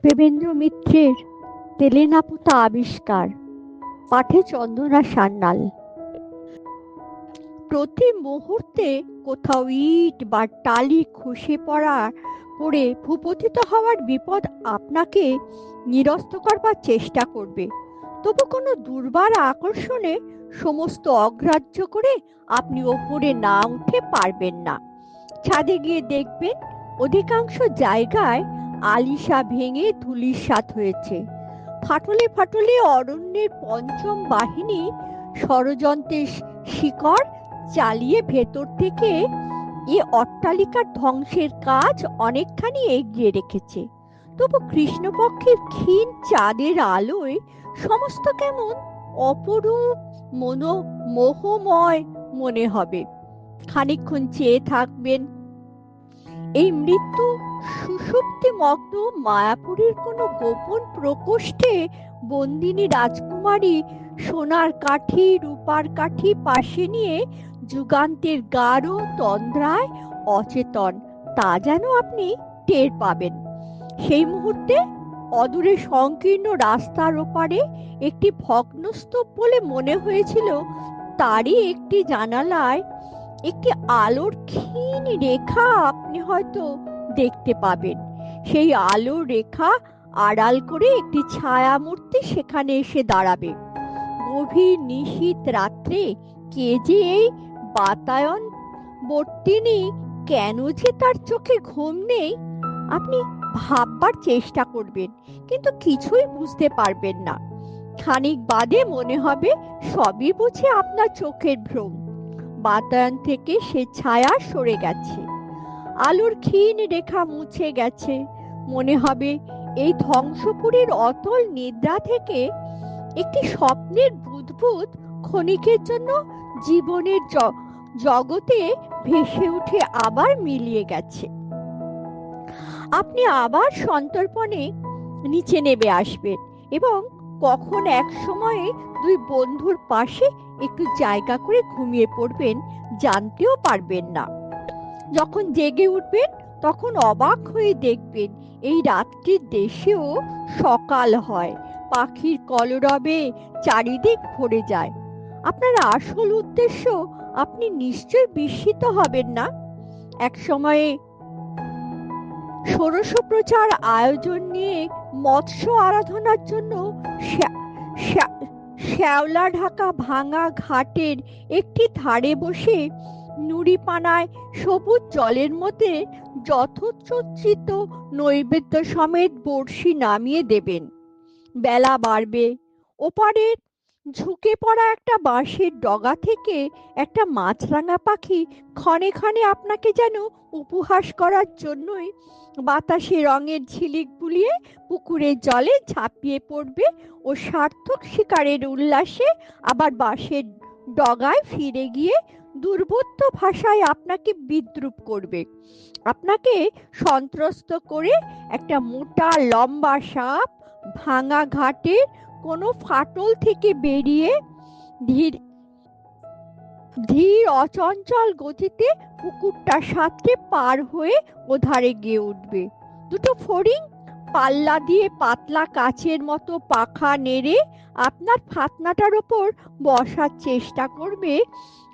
দেবেন্দ্র মিত্রের তেলে না পোতা আবিষ্কার। পাঠে চন্দনা সান্যাল। প্রতি মুহূর্তে কোথাও ইট বা টালি খসে পড়ে ভূপতিত হওয়ার বিপদ আপনাকে নিরস্ত করবার চেষ্টা করবে। তবু কোনো দুর্বার আকর্ষণে সমস্ত অগ্রাহ্য করে আপনি ওপরে না উঠে পারবেন না। ছাদে গিয়ে দেখবেন অধিকাংশ জায়গায় আলিশা ভেঙে ধূলিসাৎ হয়েছে। ফাটলে ফাটলে অরণ্যের পঞ্চম বাহিনী ষড়যন্ত্রের শিকড় চালিয়ে ভেতর থেকে এ অট্টালিকার ধ্বংসের কাজ অনেকখানি এগিয়ে রেখেছে। তবু কৃষ্ণপক্ষের ক্ষীণ চাঁদের আলোয় সমস্ত কেমন অপরূপ মোহময় মনে হবে। খানিকক্ষণ চেয়ে থাকবেন। এই মৃত্যু সুষুপ্তি মগ্ন মায়াপুরীর কোনো গোপন প্রকোষ্ঠে বন্দিনী রাজকুমারী সোনার কাঠি রূপার কাঠি পাশে নিয়ে যুগান্তের গাঢ় তন্দ্রায় অচেতন, তা যেন আপনি টের পাবেন। সেই মুহূর্তে অদূরে সংকীর্ণ রাস্তার ওপারে একটি ভগ্নস্তূপ বলে মনে হয়েছিল, তারই একটি জানালায় একটি আলোর ক্ষীণ রেখা আপনি হয়তো দেখতে পাবেন। সেই আলোর রেখা আড়াল করে একটি ছায়ামূর্তি সেখানে এসে দাঁড়াবে। গভীর নিশীথ রাত্রে কে যে এই বাতায়ন বর্তিনী, কেন যে তার চোখে ঘুম নেই, আপনি ভাববার চেষ্টা করবেন, কিন্তু কিছুই বুঝতে পারবেন না। খানিক বাদে মনে হবে সবই বুঝি আপনার চোখের ভ্রম। বাতায়ন থেকে সে ছায়া সরে গেছে, আলোর ক্ষীণ রেখা মুছে গেছে। মনে হবে এই ধ্বংসপুরীর অতল নিদ্রা থেকে একটি স্বপ্নের বুদবুদ ক্ষণিকের জন্য জীবনের জগতে ভেসে উঠে আবার মিলিয়ে গেছে। আপনি আবার সন্তর্পণে নিচে নেমে আসবেন এবং কখন এক সময়ে দুই বন্ধুর পাশে একটু জায়গা করে ঘুমিয়ে পড়বেন জানতেও পারবেন না। যখন জেগে উঠবেন তখন অবাক হয়ে দেখবেন এই রাত্রির দেশেও সকাল হয়, পাখির কলরবে চারিদিক ভরে যায়। আপনার আসল উদ্দেশ্য আপনি নিশ্চয় বিস্মিত হবেন না। এক সময়ে ষোড়শ প্রচার আয়োজন নিয়ে মৎস্য আরাধনার জন্য শ্যাওলা ঢাকা ভাঙা ঘাটের একটি ধারে বসে নুড়িপানায় সবুজ জলের মধ্যে যথোচিত নৈবেদ্য সমেত বড়শি নামিয়ে দেবেন। বেলা বাড়বে। ওপারের ঝুঁকে পড়া একটা বাঁশের ডগা থেকে একটা মাছরাঙা পাখি ক্ষণে ক্ষণে আপনাকে যেন উপহাস করার জন্যই বাতাসে রঙের ঝিলিক বুলিয়ে পুকুরের জলে ঝাঁপিয়ে পড়বে ও সার্থক শিকারের উল্লাসে আবার বাঁশের ডগায় ফিরে গিয়ে দুর্বোধ্য ভাষায় আপনাকে বিদ্রূপ করবে। আপনাকে সন্ত্রস্ত করে একটা মোটা লম্বা সাপ ভাঙা ঘাটের কোনো ফাটল থেকে বেরিয়ে ধীর ধীর অচঞ্চল গতিতে পুকুরটা সাঁতরে পার হয়ে ওধারে গিয়ে উঠবে। দুটো ফড়িং পাল্লা দিয়ে পাতলা কাচের মতো পাখা নেড়ে আপনার ফাতনাটার ওপর বসার চেষ্টা করবে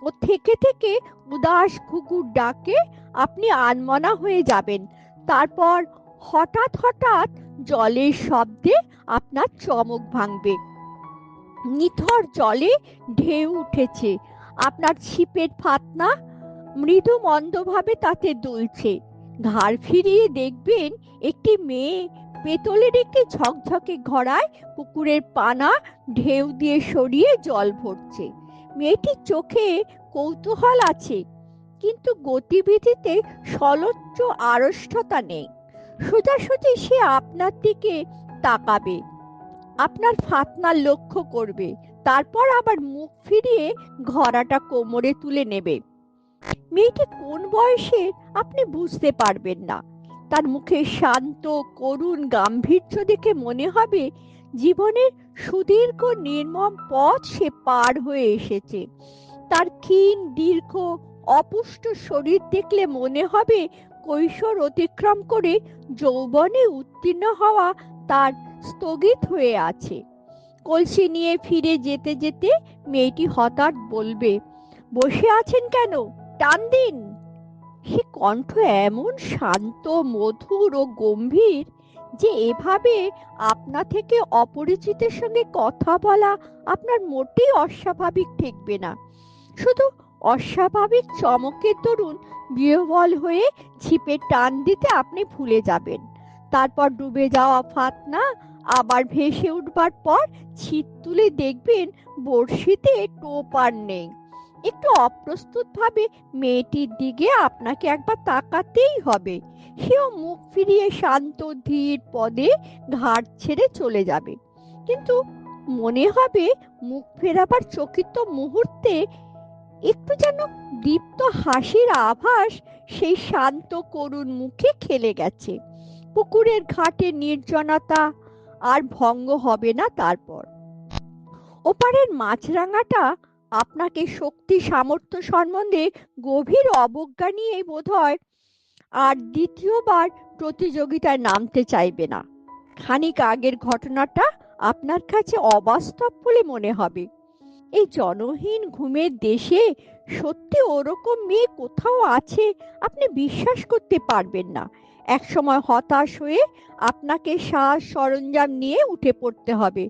ও থেকে থেকে উদাস ঘুঘুর ডাকে আপনি আনমনা হয়ে যাবেন। তারপর হঠাৎ হঠাৎ জলের শব্দে আপনার চমক ভাঙবে। নিথর জলে ঢেউ উঠেছে, আপনার ছিপের ফাতনা মৃদু মন্দভাবে তাতে দুলছে। ঘাড় ফিরিয়ে দেখবেন একটি মেয়ে পেতলের একটি ঝকঝকে ঘড়ায় পুকুরের পানা ঢেউ দিয়ে সরিয়ে জল ভরছে। মেয়েটির চোখে কৌতূহল আছে, কিন্তু গতিবিধিতে সলজ্জ আড়ষ্টতা নেই। সোজাসুজি সে আপনার দিকে তাকাবে, আপনার ফাতনা লক্ষ্য করবে, তারপর আবার মুখ ফিরিয়ে ঘড়াটা কোমরে তুলে নেবে। মেয়েটি কোন বয়সের আপনি বুঝতে পারবেন না। তার মুখে শান্ত করুণ গাম্ভীর্য দেখে মনে হবে জীবনের সুদীর্ঘ নির্মম পথ সে পার হয়ে এসেছে। তার ক্ষীণ দীর্ঘ অপুষ্ট শরীর দেখলে মনে হবে কৈশোর অতিক্রম করে যৌবনে উত্তীর্ণ হওয়া তার স্থগিত হয়ে আছে। কলসি নিয়ে ফিরে যেতে যেতে মেয়েটি হঠাৎ বলবে, বসে আছেন কেন, টান দিন। সে কণ্ঠ এমন শান্ত, মধুর ও গম্ভীর যে এভাবে আপনা থেকে অপরিচিতের সঙ্গে কথা বলা আপনার মোটেই অস্বাভাবিক ঠেকবে না। শুধু অস্বাভাবিক চমকের দরুন বিহ্বল হয়ে ছিপে টান দিতে আপনি ভুলে যাবেন। তারপর ডুবে যাওয়া ফাতনা আবার ভেসে উঠবার পর ছিপ তুলে দেখবেন বড়শিতে টোপ আর নেই। একটু অপ্রস্তুত ভাবে মেয়েটির দিকে আপনাকে একবার তাকাতেই হবে। সেও মুখ ফিরিয়ে শান্ত ধীর পদে ঘাট ছেড়ে চলে যাবে। কিন্তু মনে হবে মুখ ফেরাবার চকিত মুহূর্তে একটু যেন দীপ্ত হাসির আভাস সেই শান্ত করুণ মুখে খেলে গেছে। পুকুরের ঘাটে নির্জনতা আর ভঙ্গ হবে না তারপর। ওপারের মাছরাঙাটা আপনাকে শক্তি সামর্থ্য সম্বন্ধে গভীর অবজ্ঞা নিয়ে বোধহয় আর দ্বিতীয়বার প্রতিযোগিতায় নামতে চাইবে না। খানিক আগের ঘটনাটা আপনার কাছে অবাস্তব বলে মনে হবে। এই জনহীন ঘুমের দেশে সত্যি ওরকম মেয়ে কোথাও আছে আপনি বিশ্বাস করতে পারবেন না। একসময় হতাশ হয়ে আপনাকে সাজ সরঞ্জাম নিয়ে উঠে পড়তে হবে।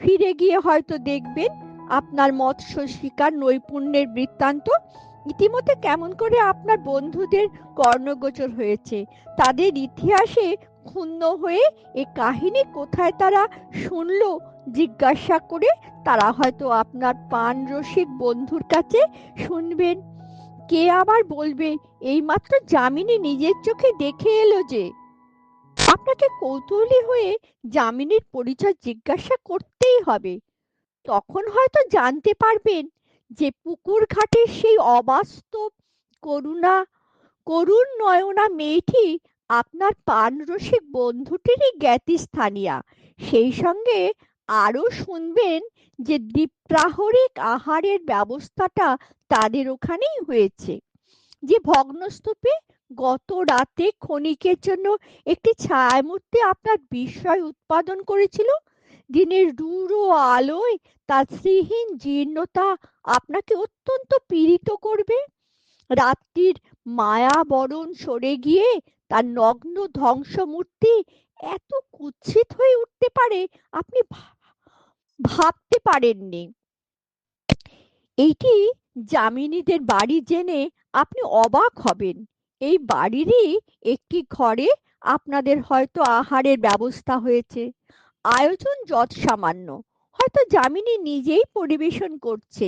ফিরে গিয়ে হয়তো দেখবেন আপনার মৎস্য শিকার নৈপুণ্যের বৃত্তান্ত ইতিমধ্যে কেমন করে আপনার বন্ধুদের কর্ণগোচর হয়েছে। তাদের ইতিহাসে ক্ষুণ্ণ হয়ে এ কাহিনী কোথায় তারা শুনলো জিজ্ঞাসা করে তারা হয়তো আপনার পান রসিক বন্ধুর কাছে শুনবেন। কে আবার বলবে এইমাত্র যামিনী নিজের চোখে দেখে এলো যে। আপনাকে কৌতূহলী হয়ে যামিনীর পরিচয় জিজ্ঞাসা করতেই হবে। তখন হয়তো জানতে পারবেন যে পুকুর ঘাটের সেই অবাস্তব করুণ নয়না মেয়েটি আপনার পান রসিক বন্ধুটিরই জ্ঞাতিস্থানীয়া। সেই সঙ্গে আরো শুনবেন যে দ্বীপ্রাহরিক আহারের ব্যবস্থাটা তাদের ওখানেই হয়েছে। যে ভগ্নস্তূপে গত রাতে ক্ষণিকের জন্য একটি ছায়ামূর্তি আপনার বিস্ময় উৎপাদন করেছিল, দিনের রূঢ় আলোয় তার শ্রীহীন জীর্ণতা আপনাকে অত্যন্ত পীড়িত করবে। রাত্রির মায়াবরণ সরে গিয়ে তার নগ্ন ধ্বংসমূর্তি এত কুৎসিত হয়ে উঠতে পারে আপনি ভাবতে পারেননি। এইটি যামিনীদের বাড়ি জেনে আপনি অবাক হবেন। এই বাড়িরই একটি ঘরে আপনাদের হয়তো আহারের ব্যবস্থা হয়েছে। আয়োজন যৎসামান্য, হয়তো যামিনী নিজেই পরিবেশন করছে।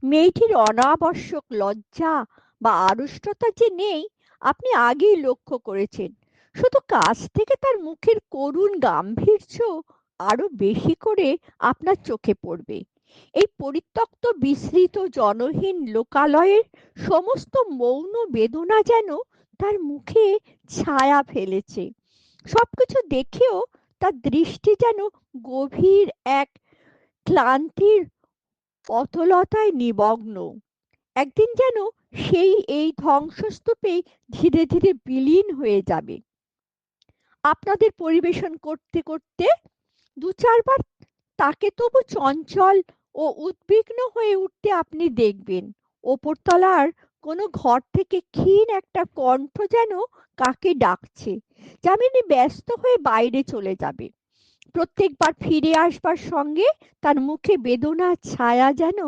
মেয়েটির অনাবশ্যক লজ্জা বা আড়ষ্টতা যে নেই আপনি আগেই লক্ষ্য করেছেন। শুধু কাছ থেকে তার মুখের করুণ গাম্ভীর্য আরো বেশি করে আপনার চোখে পড়বে। এই পরিত্যক্ত বিস্মৃত জনহীন লোকালয়ের সমস্ত মৌন বেদনা যেন তার মুখে ছায়া ফেলেছে। সবকিছু দেখেও তার দৃষ্টি যেন গভীর এক ক্লান্তির অতলতায় নিমগ্ন। একদিন যেন সেই এই ধ্বংসস্তূপে ধীরে ধীরে বিলীন হয়ে যাবে। আপনাদের পরিবেশন করতে করতে দু চারবার তাকে তবু চঞ্চল ও উদ্বিগ্ন হয়ে উঠতে আপনি দেখবেন। ওপরতলার কোনো ঘর থেকে ক্ষীণ একটা কণ্ঠ যেন কাকে ডাকছে। যামিনী ব্যস্ত হয়ে বাইরে চলে যাবে। প্রত্যেকবার ফিরে আসবার সঙ্গে তার মুখে বেদনার ছায়া যেন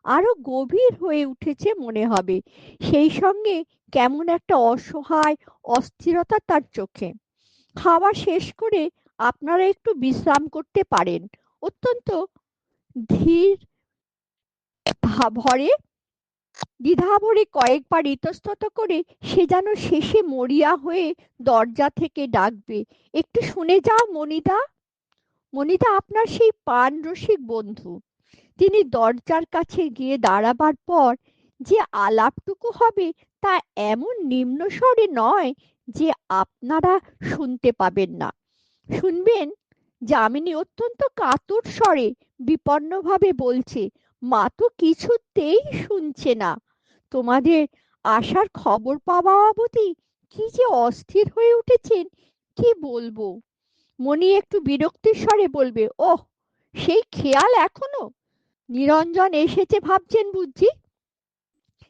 আরো গভীর হয়ে উঠেছে মনে হবে। সেই সঙ্গে কেমন একটা অসহায় অস্থিরতা তার চোখে। খাওয়া শেষ করে আপনারা একটু বিশ্রাম করতে পারেন। অত্যন্ত ধীর ভরে দ্বিধাভরে কয়েকবার ইতস্তত করে সে যেন শেষে মরিয়া হয়ে দরজা থেকে ডাকবে, একটু শুনে যাও মনিদা। মনিদা আপনার সেই পান রসিক বন্ধু। তিনি দরজার কাছে গিয়ে দাঁড়াবার পর যে আলাপটুকু হবে তা এমন নিম্ন স্বরে নয় যে আপনারা শুনতে পাবেন না। শুনবেন যামিনী অত্যন্ত কাতর স্বরে বিপন্নভাবে বলছে, মা তো কিছুতেই শুনছে না। তোমাদের আসার খবর পাওয়া অবধি কি যে অস্থির হয়ে উঠেছেন কি বলবো। মণি একটু বিরক্তির স্বরে বলবে, ওহ, সেই খেয়াল এখনো? নিরঞ্জন এসেছে ভাবছেন বুঝি?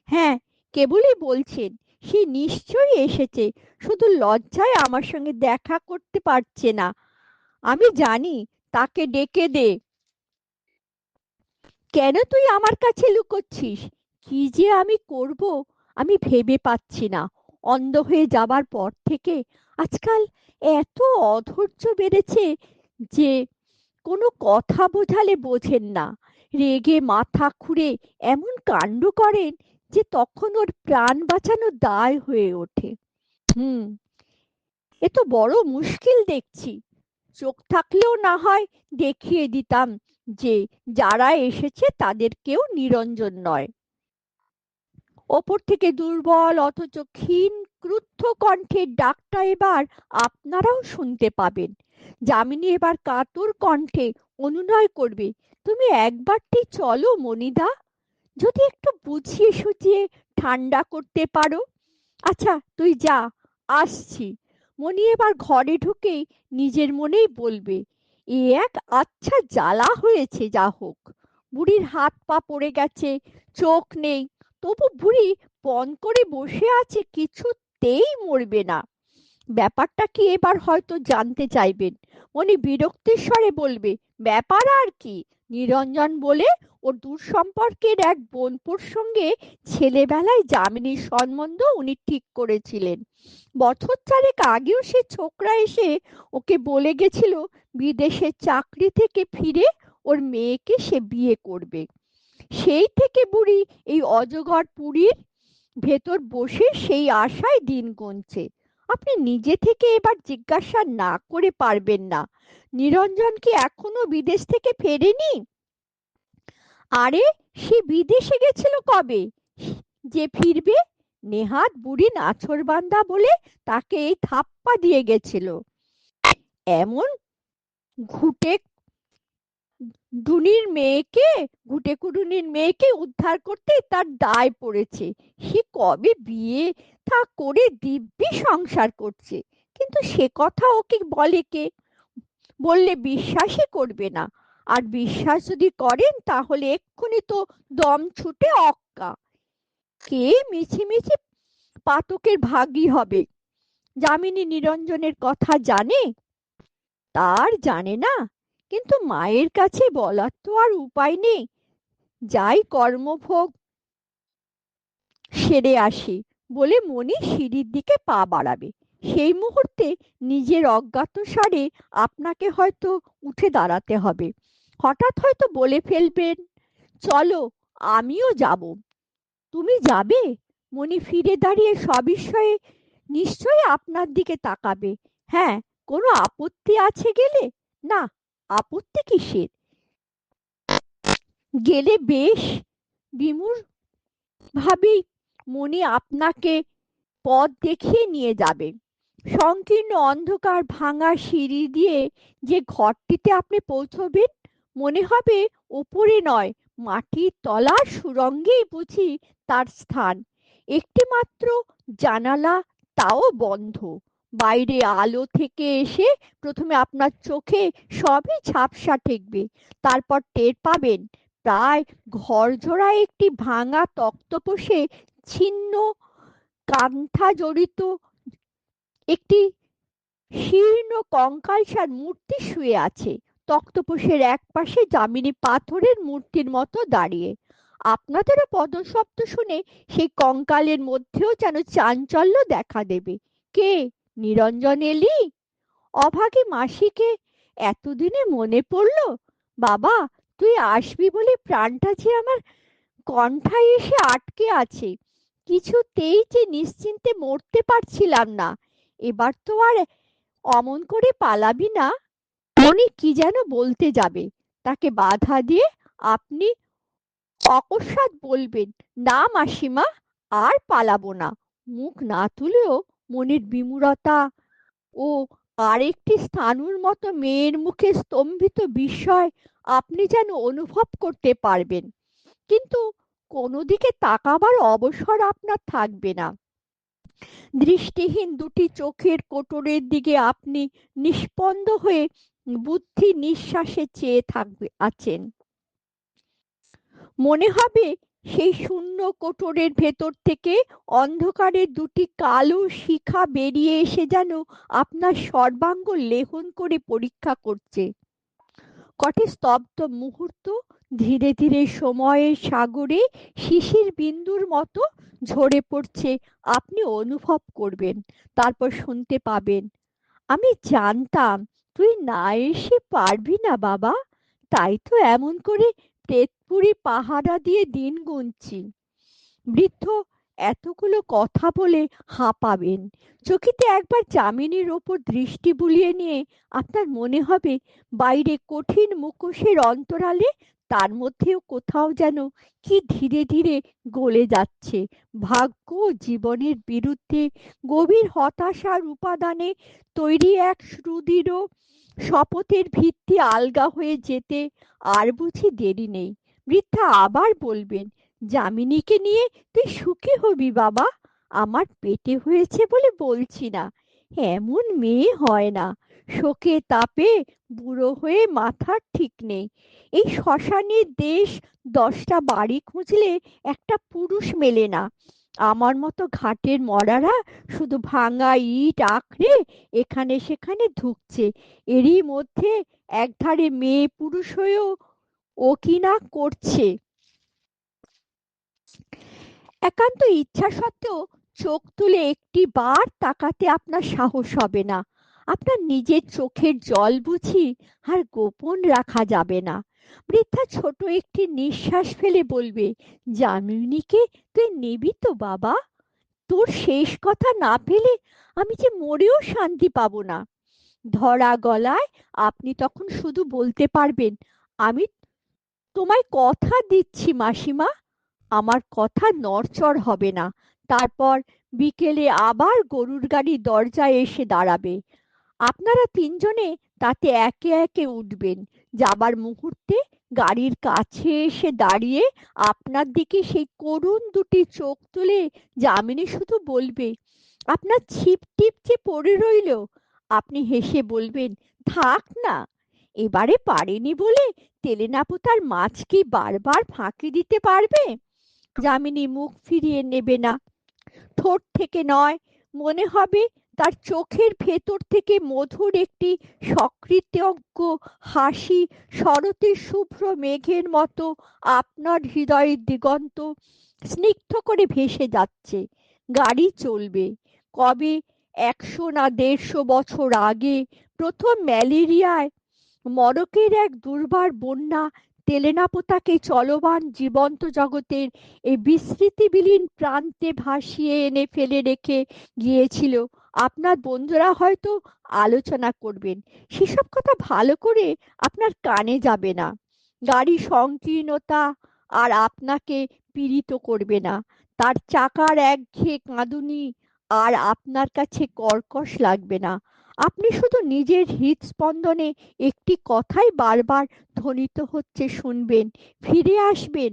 হ্যাঁ, কেবলই বলছেন। সে নিশ্চয়ই এসেছে, শুধু লজ্জায় আমার সঙ্গে দেখা করতে পারছে না। আমি জানি, তাকে ডেকে দে। কেন তুই আমার কাছে লুকোচ্ছিস? কি যে আমি করব আমি ভেবে পাচ্ছি না। অন্ধ হয়ে যাবার পর থেকে আজকাল এত অধৈর্য বেড়েছে যে কোনো কথা বোঝালে বোঝেন না। রেগে মাথা খুঁড়ে এমন কাণ্ড করেন যে তখন ওর প্রাণ বাঁচানো দায় হয়ে ওঠে। হুম, এ তো বড় মুশকিল দেখছি। চোখ থাকলেও না হয় দেখিয়ে দিতাম যে যারা এসেছে তাদের কেউ নিরঞ্জন নয়। ওপর থেকে দুর্বল অথচ ক্ষীণ ক্রুদ্ধ কণ্ঠের ডাকটা এবার আপনারাও শুনতে পাবেন। যামিনী এবার কাতর কণ্ঠে অনুনয় করবে, তুমি একবারটি চলো মণিদা, যদি একটু বুঝিয়ে সুঝিয়ে ঠান্ডা করতে পারো। আচ্ছা তুই যা, আসছি। মণি এবার ঘরে ঢুকেই নিজের মনেই বলবে, এ এক আচ্ছা জ্বালা হয়েছে। যা হোক, বুড়ির হাত পা পড়ে গেছে, চোখ নেই, তবু বুড়ি পণ করে বসে আছে, কিছুতেই মরবে না। ব্যাপারটা কি এবার হয়তো জানতে চাইবেন। মণি বিরক্তির স্বরে বলবে, ব্যাপার আর কি? নিরঞ্জন বলে ওর দূর সম্পর্কের এক বোনপোর সঙ্গে ছেলেবেলায় যামিনীর সম্বন্ধ উনি ঠিক করেছিলেন। বছর চারেক আগেও সে ছোকরা এসে ওকে বলে গেছিল বিদেশে চাকরি থেকে ফিরে ওর মেয়েকে সে বিয়ে করবে। সেই থেকে বুড়ি এই অজগর পুরীর ভেতর বসে সেই আশায় দিন গুনছে। আপনি নিজে থেকে এবার জিজ্ঞাসা না করে পারবেন না, নিরঞ্জন কি এখনো বিদেশ থেকে ফেরেনি? আরে, সে বিদেশে গেছিল কবে যে ফিরবে? নেহাত বুড়ি নাছোড়বান্দা বলে তাকে এই থাপ্পা দিয়ে গেছিল। এমন ঘুটে ডুনির মেয়েকে ঘুটে-কুড়ুনির মেয়েকে উদ্ধার করতে তার দায় পড়েছে। সে কবে বিয়ে থা করে দিব্যি সংসার করছে, কিন্তু সে কথা ওকে বলে কে? বললে বিশ্বাসই করবে না। আর বিশ্বাস যদি করেন তাহলে এক্ষুনি তো দম ছুটে অক্কা। কে মিছিমিছি পাতকের ভাগী হবে? যামিনী নিরঞ্জনের কথা জানে? তার জানে না, কিন্তু মায়ের কাছে বলার তো আর উপায় নেই। যাই কর্মভোগ সেরে আসি বলে মণি সিঁড়ির দিকে পা বাড়াবে। সেই মুহূর্তে নিজের অজ্ঞাতসারে আপনাকে হয়তো উঠে দাঁড়াতে হবে। হঠাৎ হয়তো বলে ফেলবেন, চলো, আমিও যাব। তুমি যাবে? মণি ফিরে দাঁড়িয়ে সবিস্ময়ে নিশ্চয়ই আপনার দিকে তাকাবে। হ্যাঁ, কোনো আপত্তি আছে গেলে? না, আপত্তি কিসের? গেলে বেশ। বিমূঢ় ভাবেই মণি আপনাকে পথ দেখিয়ে নিয়ে যাবে। সংকীর্ণ অন্ধকার ভাঙা সিঁড়ি দিয়ে যে ঘরটিতে আপনি পৌঁছবেন, মনে হবে ওপরে নয়, মাটির তলার সুড়ঙ্গেই বুঝি তার স্থান। একটি মাত্র জানালা, তাও বন্ধ। বাইরে আলো থেকে এসে প্রথমে আপনার চোখে সবই ঝাপসা ঠেকবে, তারপর টের পাবেন প্রায় ঘরজোড়া একটি ভাঙা তক্তপোষে ছিন্ন কান্থা জড়িত একটি শীর্ণ কঙ্কালসার মূর্তি শুয়ে আছে। তক্তপোষের এক পাশে যামিনী পাথরের মূর্তির মতো দাঁড়িয়ে। আপনাদেরও পদশব্দ শুনে সেই কঙ্কালের মধ্যেও যেন চাঞ্চল্য দেখা দেবে। কে? নিরঞ্জন এলি? অভাগী মাসিকে এতদিনে মনে পড়ল? বাবা, তুই আসবি বলে প্রাণটা যে আমার কণ্ঠায় এসে আটকে আছে। কিছুতেই যে নিশ্চিন্তে মরতে পারছিলাম না। এবার তো আর অমন করে পালাবি না? মনি কি যেন বলতে যাবে, তাকে বাধা দিয়ে আপনি অকস্মাৎ বলবেন, না মাসিমা, আর পালাবো না। মুখ না তুলেও মনির বিমূঢ়তা ও আরেকটি স্থাণুর মতো মেয়ের মুখে স্তম্ভিত বিস্ময় আপনি যেন অনুভব করতে পারবেন। কিন্তু কোনো দিকে তাকাবার অবসর আপনার থাকবে না। দৃষ্টিহীন দুটি চোখের কোটরের দিকে আপনি নিস্পন্দ হয়ে বুদ্ধি নিঃশ্বাসে চেয়ে আছেন। মনে হবে সেই শূন্য কোটরের ভেতর থেকে অন্ধকারের দুটি কালো শিখা বেরিয়ে এসে যেন আপনার সর্বাঙ্গ লেহন করে পরীক্ষা করছে। কটি স্তব্ধ মুহূর্ত ধীরে ধীরে সময়ের সাগরে শিশির বিন্দুর মতো ঝরে পড়ছে, আপনি অনুভব করবেন। তারপর শুনতে পাবেন, আমি জানতাম তুই না এসে পারবি না বাবা, তাই তো এমন করে প্রেতপুরি পাহারা দিয়ে দিন গুনছি। বৃদ্ধ এতগুলো কথা বলে হাঁপাবেন। চকিতে একবার যামিনীর ওপর দৃষ্টি বুলিয়ে নিয়ে আপনার মনে হবে বাইরে কঠিন মুখোশের অন্তরালে তার মধ্যেও কোথাও যেন কি ধীরে ধীরে গলে যাচ্ছে। ভাগ্য জীবনের বিরুদ্ধে গভীর হতাশার উপাদানে তৈরি এক সুদৃঢ় শপথের ভিত্তি আলগা হয়ে যেতে আর বুঝি দেরি নেই। বৃদ্ধা আবার বলবেন, যামিনীকে নিয়ে তুই সুখী হবি বাবা, আমার পেটে হয়েছে বলে বলছি না, এমন মেয়ে হয় না। শোকে তাপে বুড়ো হয়ে মাথার ঠিক নেই। এই শ্মশানের দেশ 10টা বাড়ি খুঁজলে একটা পুরুষ মেলে না। আমার মতো ঘাটের মরারা শুধু ভাঙা ইট আঁকড়ে এখানে সেখানে ধুঁকছে। এরই মধ্যে একধারে মেয়ে পুরুষ হয়েও ও কিনা করছে। একান্ত ইচ্ছা সত্ত্বেও চোখ তুলে একটি বার তাকাতে আপনার সাহস হবে না। আপনার নিজের চোখের জল বুঝি আর গোপন রাখা যাবে না। বৃদ্ধা ছোট একটি নিঃশ্বাস ফেলে বলবে, যামিনীকে তুই নিবি তো বাবা? তোর শেষ কথা না পেলে আমি যে মরেও শান্তি পাবো না। ধরা গলায় আপনি তখন শুধু বলতে পারবেন, আমি তোমায় কথা দিচ্ছি মাসিমা, আমার কথা নড়চড় হবে না। তারপর বিকেলে আবার গরুর গাড়ি দরজায় এসে দাঁড়াবে। আপনারা তিনজনে তাতে একে একে উঠবেন। যাবার মুহূর্তে গাড়ির কাছে এসে দাঁড়িয়ে আপনার দিকে সেই করুণ দুটি চোখ তুলে যামিনী শুধু বলবে, আপনার ছিপ টিপ যে পড়ে রইল। আপনি হেসে বলবেন, থাক না, এবারে পারেনি বলে তেলেনাপোতার মাছ কি বারবার ফাঁকি দিতে পারবে? যামিনী মুখ ফিরিয়ে নেবে না, ঠোঁট থেকে নয়, মনে হবে তার চোখের ভেতর থেকে মধুর একটি সকৃতজ্ঞ হাসি শরতের শুভ্র মেঘের মতো আপনার হৃদয়ের দিগন্ত স্নিগ্ধ করে ভেসে যাচ্ছে। গাড়ি চলবে। কবে 100 না 150 বছর আগে প্রথম ম্যালেরিয়ায় মড়কের এক দুর্বার বন্যা তেলেনাপোতাকে চলমান জীবন্ত জগতের এই বিস্মৃতিবিলীন প্রান্তে ভাসিয়ে এনে ফেলে রেখে গিয়েছিল। আপনার বন্ধুরা হয়তো আলোচনা করবেন, সেসব কথা ভালো করে আপনার কানে যাবে না। গাড়ি সংকীর্ণতা আর আপনাকে পীড়িত করবে না। তার চাকার একঘেয়ে কাঁদুনি আর আপনার কাছে কর্কশ লাগবে না। আপনি শুধু নিজের হৃদস্পন্দনে একটি কথাই বারবার ধ্বনিত হচ্ছে শুনবেন, ফিরে আসবেন।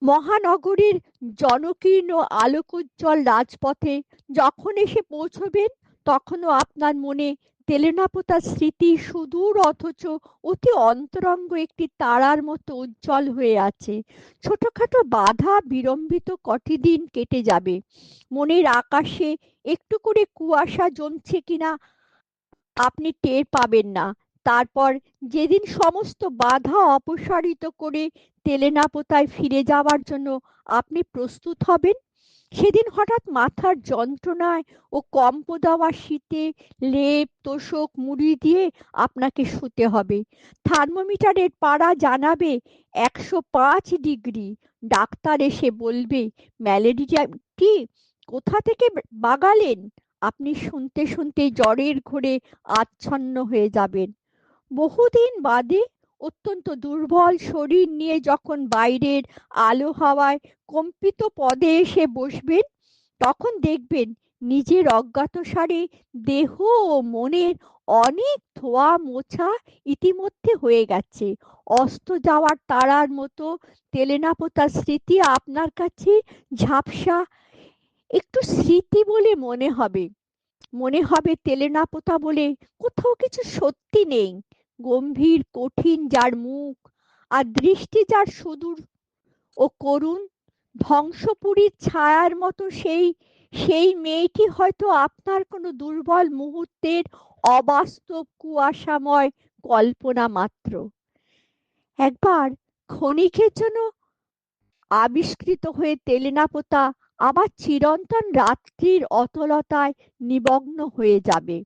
মহানগরীর জনকীর্ণ আলোকোজ্জ্বল রাজপথে যখন এসে পৌঁছবেন, তখনও আপনার মনে তেলেনাপোতার স্মৃতি সুদূর অথচ অতি অন্তরঙ্গ একটি তারার মতো উজ্জ্বল হয়ে আছে। ছোটখাটো বাধা বিলম্বিত কটি দিন কেটে যাবে। মনের আকাশে একটু করে কুয়াশা জমছে কিনা আপনি টের পাবেন না। তারপর যেদিন সমস্ত বাধা অপসারিত করে তেলেনাপোতায় ফিরে যাওয়ার জন্য আপনি প্রস্তুত হবেন, সেদিন হঠাৎ মাথার যন্ত্রণায় ও কম্প দেওয়া শীতে লেপ তোশক মুড়ি দিয়ে আপনাকে শুতে হবে। থার্মোমিটারের পারা জানাবে 105 ডিগ্রি। ডাক্তার এসে বলবে, ম্যালেরিয়াটি কোথা থেকে বাগালেন? আপনি শুনতে শুনতে জ্বরের ঘোরে আচ্ছন্ন হয়ে যাবেন। বহুদিন বাদে অত্যন্ত দুর্বল শরীর নিয়ে যখন বাইরের আলো হাওয়ায় কম্পিত পদে এসে বসবেন, তখন দেখবেন নিজের অজ্ঞাতসারে দেহ ও মনের অনেক ধোয়া মোছা ইতিমধ্যে হয়ে গেছে। অস্ত যাওয়ার তারার মতো তেলেনাপোতার স্মৃতি আপনার কাছে ঝাপসা, একটু স্মৃতি বলে মনে হবে তেলেনাপোতা বলে কোথাও কিছু সত্যি নেই। গম্ভীর কঠিন যার মুখ, আর দৃষ্টি যার সুদূর ও করুণ, ধ্বংসপুরীর ছায়ার মতো সেই সেই মেয়েটি হয়তো আপনার কোনো দুর্বল মুহূর্তের অবাস্তব কুয়াশাময় কল্পনা মাত্র। একবার ক্ষণিকের জন্য আবিষ্কৃত হয়ে তেলেনাপোতা আবার চিরন্তন রাত্রির অতলতায় নিমগ্ন হয়ে যাবে।